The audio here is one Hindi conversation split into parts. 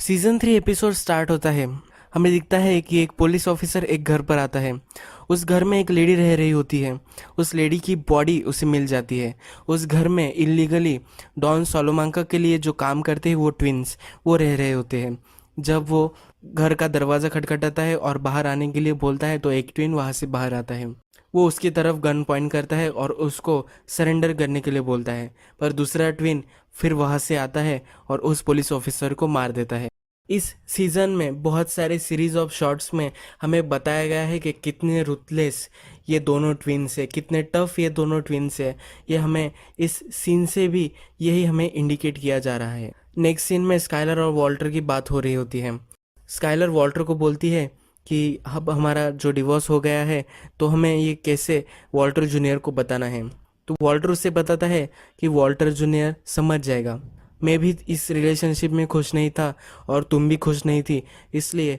सीजन 3 एपिसोड स्टार्ट होता है। हमें दिखता है कि एक पुलिस ऑफिसर एक घर पर आता है। उस घर में एक लेडी रह रही होती है। उस लेडी की बॉडी उसे मिल जाती है। उस घर में इलीगली डॉन सोलोमांका के लिए जो काम करते हैं वो ट्विंस वो रह रहे होते हैं। जब वो घर का दरवाज़ा खटखटाता है और बाहर आने के लिए बोलता है तो एक ट्विन वहाँ से बाहर आता है। वो उसकी तरफ गन पॉइंट करता है और उसको सरेंडर करने के लिए बोलता है, पर दूसरा ट्विन फिर वहाँ से आता है और उस पुलिस ऑफिसर को मार देता है। इस सीज़न में बहुत सारे सीरीज ऑफ शॉट्स में हमें बताया गया है कि कितने रुथलेस ये दोनों ट्विन्स है, कितने टफ ये दोनों ट्विन्स है। ये हमें इस सीन से भी यही हमें इंडिकेट किया जा रहा है। नेक्स्ट सीन में स्काइलर और वॉल्टर की बात हो रही होती है। स्काइलर वॉल्टर को बोलती है कि अब हमारा जो डिवोर्स हो गया है तो हमें ये कैसे वॉल्टर जूनियर को बताना है। तो वॉल्टर उससे बताता है कि वॉल्टर जूनियर समझ जाएगा। मैं भी इस रिलेशनशिप में खुश नहीं था और तुम भी खुश नहीं थी, इसलिए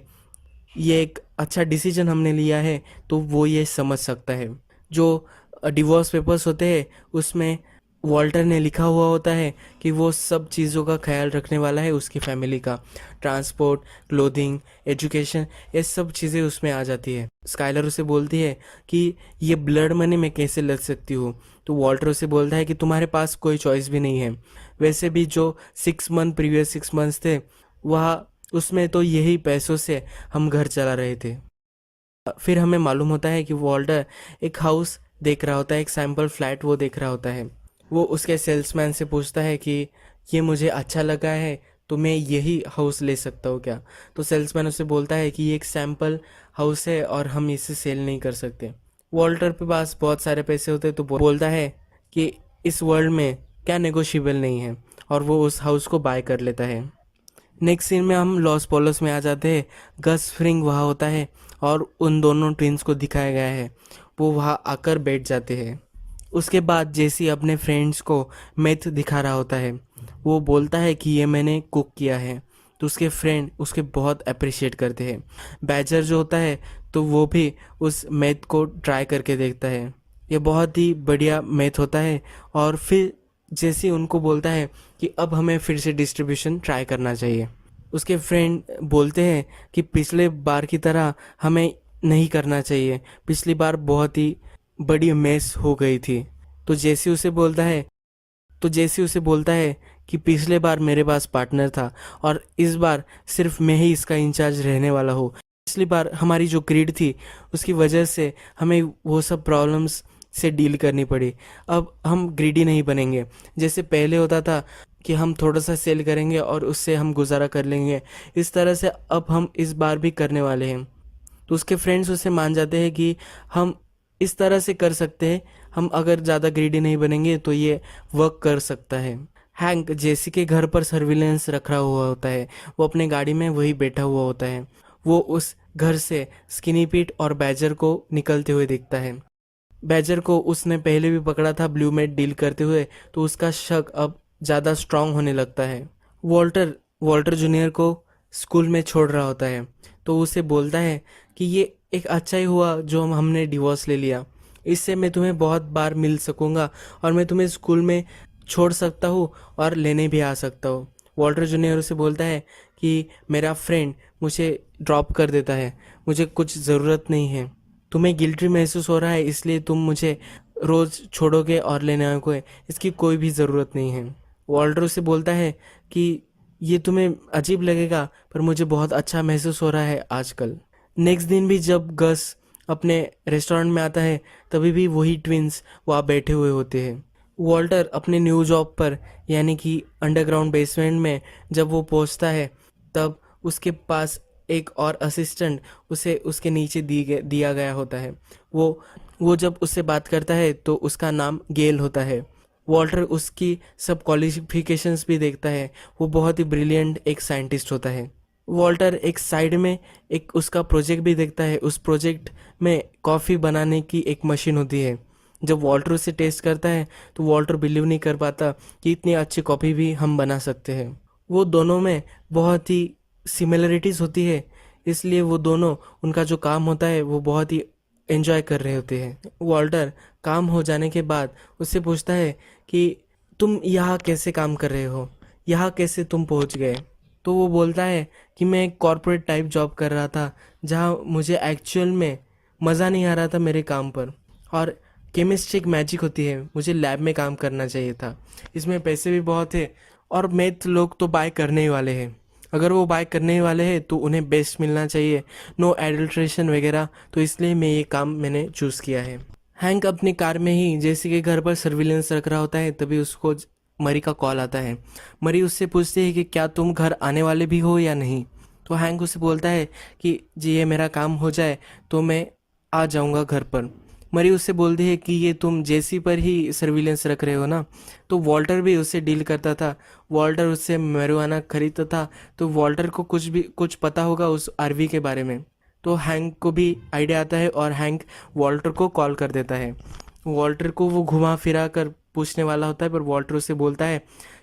ये एक अच्छा डिसीजन हमने लिया है, तो वो ये समझ सकता है। जो डिवोर्स पेपर्स होते हैं उसमें वॉल्टर ने लिखा हुआ होता है कि वो सब चीज़ों का ख्याल रखने वाला है, उसकी फैमिली का ट्रांसपोर्ट, क्लोथिंग, एजुकेशन, ये सब चीज़ें उसमें आ जाती है। स्काइलर उसे बोलती है कि ये ब्लड मनी मैं कैसे लग सकती हूँ। तो वॉल्टर उसे बोलता है कि तुम्हारे पास कोई चॉइस भी नहीं है। वैसे भी जो 6 मंथ प्रीवियस 6 मंथ्स थे वह उसमें तो यही पैसों से हम घर चला रहे थे। फिर हमें मालूम होता है कि वॉल्टर एक हाउस देख रहा होता है, एक सैम्पल फ्लैट वो देख रहा होता है। वो उसके सेल्समैन से पूछता है कि ये मुझे अच्छा लगा है तो मैं यही हाउस ले सकता हूँ क्या। तो सेल्समैन उसे बोलता है कि ये एक सैम्पल हाउस है और हम इसे सेल नहीं कर सकते। वॉल्टर के पास बहुत सारे पैसे होते तो बोलता है कि इस वर्ल्ड में क्या नेगोशिएबल नहीं है, और वो उस हाउस को बाय कर लेता है। नेक्स्ट सीन में हम लॉस पोलोस में आ जाते हैं। गस फ्रिंग वहाँ होता है और उन दोनों ट्विंस को दिखाया गया है। वो वहाँ आकर बैठ जाते हैं। उसके बाद जेसी अपने फ्रेंड्स को मेथ दिखा रहा होता है। वो बोलता है कि ये मैंने कुक किया है, तो उसके फ्रेंड उसके बहुत अप्रिशिएट करते हैं। बैजर जो होता है तो वो भी उस मेथ को ट्राई करके देखता है। ये बहुत ही बढ़िया मेथ होता है। और फिर जेसी उनको बोलता है कि अब हमें फिर से डिस्ट्रीब्यूशन ट्राई करना चाहिए। उसके फ्रेंड बोलते हैं कि पिछले बार की तरह हमें नहीं करना चाहिए, पिछली बार बहुत ही बड़ी मेस हो गई थी। तो जेसी उसे बोलता है कि पिछले बार मेरे पास पार्टनर था और इस बार सिर्फ मैं ही इसका इंचार्ज रहने वाला हूँ। पिछली बार हमारी जो ग्रिड थी उसकी वजह से हमें वो सब प्रॉब्लम्स से डील करनी पड़ी। अब हम ग्रीडी नहीं बनेंगे जैसे पहले होता था कि हम थोड़ा सा सेल करेंगे और उससे हम गुजारा कर लेंगे। इस तरह से अब हम इस बार भी करने वाले हैं। तो उसके फ्रेंड्स उसे मान जाते हैं कि हम इस तरह से कर सकते हैं, हम अगर ज़्यादा ग्रीडी नहीं बनेंगे तो ये वर्क कर सकता है। हैंक जेसी के घर पर सर्विलेंस रखा हुआ होता है। वो अपने गाड़ी में वही बैठा हुआ होता है। वो उस घर से स्किनी पीट और बैजर को निकलते हुए देखता है। बैजर को उसने पहले भी पकड़ा था ब्लू मेट डील करते हुए, तो उसका शक अब ज़्यादा स्ट्रांग होने लगता है। वॉल्टर जूनियर को स्कूल में छोड़ रहा होता है, तो उसे बोलता है कि ये एक अच्छा ही हुआ जो हमने डिवोर्स ले लिया। इससे मैं तुम्हें बहुत बार मिल सकूंगा और मैं तुम्हें स्कूल में छोड़ सकता हूँ और लेने भी आ सकता हूँ। वॉल्टर जूनियर उसे बोलता है कि मेरा फ्रेंड मुझे ड्रॉप कर देता है, मुझे कुछ ज़रूरत नहीं है। तुम्हें गिल्टी महसूस हो रहा है इसलिए तुम मुझे रोज़ छोड़ोगे और लेने आओगे, इसकी कोई भी ज़रूरत नहीं है। वॉल्टर उसे बोलता है कि ये तुम्हें अजीब लगेगा पर मुझे बहुत अच्छा महसूस हो रहा है आजकल। नेक्स्ट दिन भी जब गस अपने रेस्टोरेंट में आता है तभी भी वही ट्विंस वहाँ बैठे हुए होते हैं। वॉल्टर अपने न्यू जॉब पर यानी कि अंडरग्राउंड बेसमेंट में जब वो पहुँचता है तब उसके पास एक और असिस्टेंट उसे उसके नीचे दिया गया होता है। वो जब उससे बात करता है तो उसका नाम गेल होता है। वॉल्टर उसकी सब क्वालिफिकेशंस भी देखता है। वो बहुत ही ब्रिलियंट एक साइंटिस्ट होता है। वॉल्टर एक साइड में एक उसका प्रोजेक्ट भी देखता है। उस प्रोजेक्ट में कॉफ़ी बनाने की एक मशीन होती है। जब वॉल्टर उसे टेस्ट करता है तो वॉल्टर बिलीव नहीं कर पाता कि इतनी अच्छी कॉफ़ी भी हम बना सकते हैं। वो दोनों में बहुत ही सिमिलरिटीज़ होती है, इसलिए वो दोनों उनका जो काम होता है वो बहुत ही एंजॉय कर रहे होते हैं। वॉल्टर काम हो जाने के बाद उससे पूछता है कि तुम यहाँ कैसे काम कर रहे हो, यहाँ कैसे तुम पहुँच गए। तो वो बोलता है कि मैं एक कॉर्पोरेट टाइप जॉब कर रहा था जहाँ मुझे एक्चुअल में मज़ा नहीं आ रहा था मेरे काम पर। और केमिस्ट्री एक मैजिक होती है, मुझे लैब में काम करना चाहिए था। इसमें पैसे भी बहुत है और मैथ लोग तो बाय करने ही वाले हैं। अगर वो बाय करने ही वाले हैं तो उन्हें बेस्ट मिलना चाहिए, नो एडल्ट्रेशन वगैरह। तो इसलिए ये काम मैंने चूज़ किया है। हैंक अपनी कार में ही जेसी के घर पर सर्विलेंस रख रहा होता है, तभी उसको मरी का कॉल आता है। मरी उससे पूछती है कि क्या तुम घर आने वाले भी हो या नहीं। तो हैंक उसे बोलता है कि जी ये मेरा काम हो जाए तो मैं आ जाऊंगा घर पर। मरी उससे बोलती है कि ये तुम जेसी पर ही सर्विलेंस रख रहे हो ना। तो वॉल्टर भी उससे डील करता था, वॉल्टर उससे मैरिजुआना खरीदता था, तो वॉल्टर को कुछ पता होगा उस आरवी के बारे में। तो हैंक को भी आइडिया आता है और हैंक वॉल्टर को कॉल कर देता है। वॉल्टर को वो घुमा फिरा कर पूछने वाला होता है, पर वॉल्टर उससे बोलता है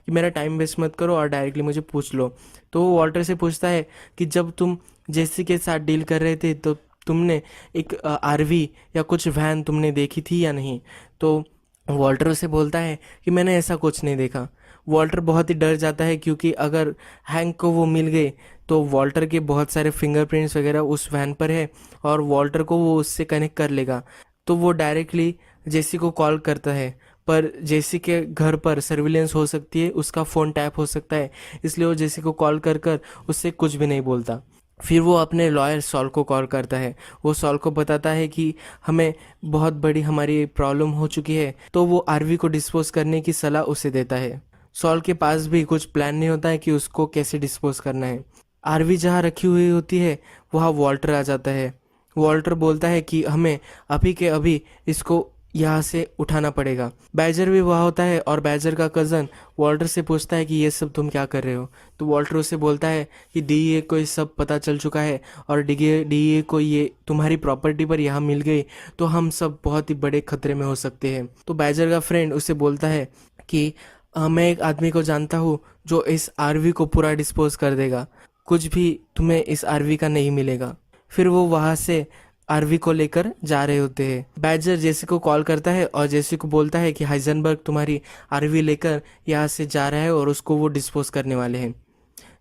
कि मेरा टाइम वेस्ट मत करो और डायरेक्टली मुझे पूछ लो। तो वो वॉल्टर से पूछता है कि जब तुम जेसी के साथ डील कर रहे थे तो तुमने एक आरवी या कुछ वैन तुमने देखी थी या नहीं। तो वॉल्टर उसे बोलता है कि मैंने ऐसा कुछ नहीं देखा। वॉल्टर बहुत ही डर जाता है क्योंकि अगर हैंक को वो मिल गए तो वॉल्टर के बहुत सारे फिंगरप्रिंट्स वगैरह उस वैन पर है और वॉल्टर को वो उससे कनेक्ट कर लेगा। तो वो डायरेक्टली जेसी को कॉल करता है, पर जेसी के घर पर सर्विलेंस हो सकती है, उसका फ़ोन टैप हो सकता है, इसलिए वो जेसी को कॉल कर कर उससे कुछ भी नहीं बोलता। फिर वो अपने लॉयर सॉल को कॉल करता है। वो सॉल को बताता है कि हमें बहुत बड़ी हमारी प्रॉब्लम हो चुकी है, तो वो आरवी को डिस्पोज करने की सलाह उसे देता है। सॉल के पास भी कुछ प्लान नहीं होता है कि उसको कैसे डिस्पोज करना है। आरवी जहाँ रखी हुई होती है वहाँ वॉल्टर आ जाता है। वॉल्टर बोलता है कि हमें अभी के अभी इसको यहाँ से उठाना पड़ेगा। बैजर भी वहाँ होता है और बैजर का कज़न वॉल्टर से पूछता है कि ये सब तुम क्या कर रहे हो। तो वॉल्टर उसे बोलता है कि डीईए को ये सब पता चल चुका है और डीईए को ये तुम्हारी प्रॉपर्टी पर यहाँ मिल गई तो हम सब बहुत ही बड़े खतरे में हो सकते हैं। तो बैजर का फ्रेंड उसे बोलता है कि मैं एक आदमी को जानता हूँ जो इस आरवी को पूरा डिस्पोज कर देगा, कुछ भी तुम्हें इस आरवी का नहीं मिलेगा। फिर वो वहाँ से आरवी को लेकर जा रहे होते हैं। बैजर जेसी को कॉल करता है और जेसी को बोलता है कि हाइजनबर्ग तुम्हारी आरवी लेकर यहाँ से जा रहा है और उसको वो डिस्पोज करने वाले हैं।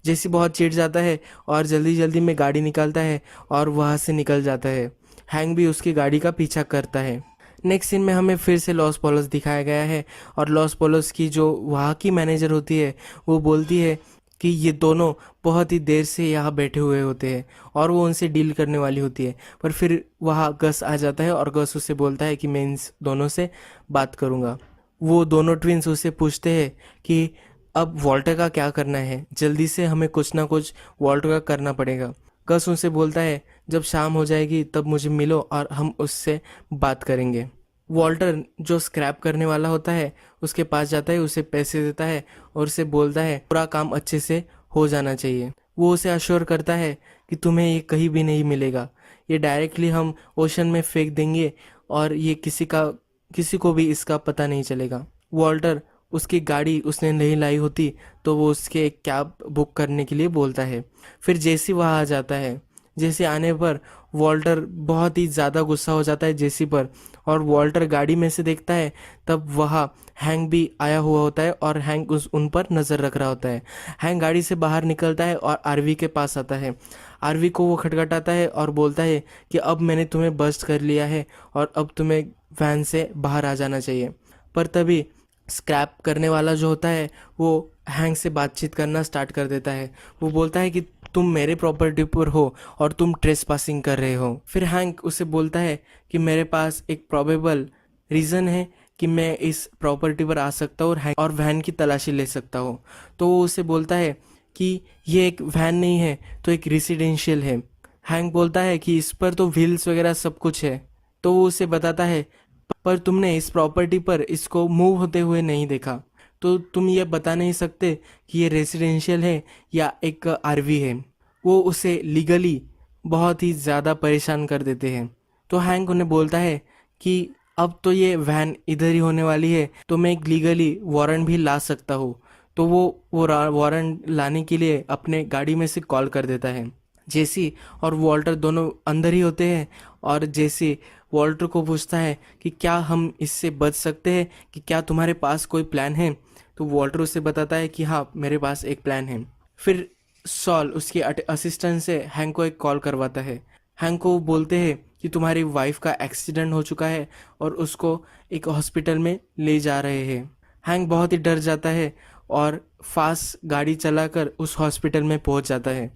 जेसी बहुत चिढ़ जाता है और जल्दी जल्दी में गाड़ी निकालता है और वहाँ से निकल जाता है। हैंक भी उसकी गाड़ी का पीछा करता है। नेक्स्ट सीन में हमें फिर से लॉस पोलोस दिखाया गया है और लॉस पोलोस की जो वहाँ की मैनेजर होती है वो बोलती है कि ये दोनों बहुत ही देर से यहाँ बैठे हुए होते हैं और वो उनसे डील करने वाली होती है। पर फिर वहाँ गस आ जाता है और गस उससे बोलता है कि मैं इन दोनों से बात करूँगा। वो दोनों ट्विंस उससे पूछते हैं कि अब वॉल्टर का क्या करना है, जल्दी से हमें कुछ ना कुछ वॉल्टर का करना पड़ेगा। गस उनसे बोलता है जब शाम हो जाएगी तब मुझे मिलो और हम उससे बात करेंगे। वॉल्टर जो स्क्रैप करने वाला होता है उसके पास जाता है, उसे पैसे देता है और उसे बोलता है पूरा काम अच्छे से हो जाना चाहिए। वो उसे अश्योर करता है कि तुम्हें ये कहीं भी नहीं मिलेगा, ये डायरेक्टली हम ओशन में फेंक देंगे और ये किसी को भी इसका पता नहीं चलेगा। वॉल्टर उसकी गाड़ी उसने नहीं लाई होती तो वो उसके एक कैब बुक करने के लिए बोलता है। फिर जेसी वहाँ आ जाता है। जेसी आने पर वॉल्टर बहुत ही ज़्यादा गुस्सा हो जाता है जेसी पर और वॉल्टर गाड़ी में से देखता है तब वहाँ हैंक भी आया हुआ होता है और हैंक उन पर नज़र रख रहा होता है। हैंक गाड़ी से बाहर निकलता है और आरवी के पास आता है। आरवी को वो खटखटाता है और बोलता है कि अब मैंने तुम्हें बस्ट कर लिया है और अब तुम्हें वैन से बाहर आ जाना चाहिए। पर तभी स्क्रैप करने वाला जो होता है वो हैंक से बातचीत करना स्टार्ट कर देता है। वो बोलता है कि तुम मेरे प्रॉपर्टी पर हो और तुम ट्रेस पासिंग कर रहे हो। फिर हैंक उसे बोलता है कि मेरे पास एक प्रोबेबल रीज़न है कि मैं इस प्रॉपर्टी पर आ सकता हूँ और वैन की तलाशी ले सकता हूँ। तो वो उसे बोलता है कि ये एक वैन नहीं है तो एक रेसिडेंशियल है। हैंक बोलता है कि इस पर तो व्हील्स वगैरह सब कुछ है। तो वो उसे बताता है पर तुमने इस प्रॉपर्टी पर इसको मूव होते हुए नहीं देखा, तो तुम ये बता नहीं सकते कि ये रेसिडेंशियल है या एक आरवी है। वो उसे लीगली बहुत ही ज़्यादा परेशान कर देते हैं। तो हैंक उन्हें बोलता है कि अब तो ये वैन इधर ही होने वाली है तो मैं एक लीगली वारंट भी ला सकता हूँ। तो वो वारंट लाने के लिए अपने गाड़ी में से कॉल कर देता है। जेसी और वॉल्टर दोनों अंदर ही होते हैं और जेसी वॉल्टर को पूछता है कि क्या हम इससे बच सकते हैं, कि क्या तुम्हारे पास कोई प्लान है। तो वॉल्टर उसे बताता है कि हाँ मेरे पास एक प्लान है। फिर सॉल उसके असिस्टेंट से हैंक को एक कॉल करवाता है। हैंक को वो बोलते हैं कि तुम्हारी वाइफ का एक्सीडेंट हो चुका है और उसको एक हॉस्पिटल में ले जा रहे हैं। हैंक बहुत ही डर जाता है और फास्ट गाड़ी चलाकर उस हॉस्पिटल में पहुंच जाता है।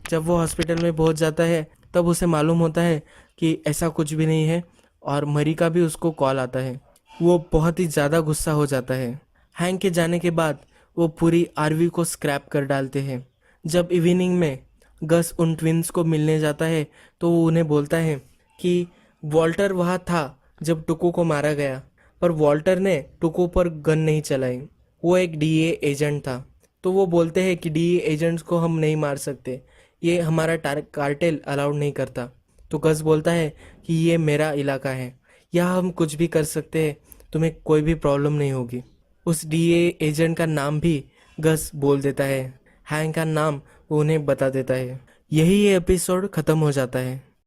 जब वो हॉस्पिटल में पहुंच जाता है तब उसे मालूम होता है कि ऐसा कुछ भी नहीं है और मरी का भी उसको कॉल आता है। वो बहुत ही ज़्यादा गुस्सा हो जाता है। हैंक के जाने के बाद वो पूरी आरवी को स्क्रैप कर डालते हैं। जब इवनिंग में गस उन ट्विंस को मिलने जाता है तो वो उन्हें बोलता है कि वॉल्टर वहाँ था जब टुको को मारा गया, पर वॉल्टर ने टुको पर गन नहीं चलाई। वो एक डीए एजेंट था। तो वो बोलते हैं कि डीए एजेंट्स को हम नहीं मार सकते, ये हमारा कार्टेल अलाउड नहीं करता। तो गस बोलता है कि ये मेरा इलाका है, यहाँ हम कुछ भी कर सकते हैं, तुम्हें कोई भी प्रॉब्लम नहीं होगी। उस डीए एजेंट का नाम भी गस बोल देता है। हैंक का नाम वो उन्हें बता देता है। यही ये एपिसोड ख़त्म हो जाता है।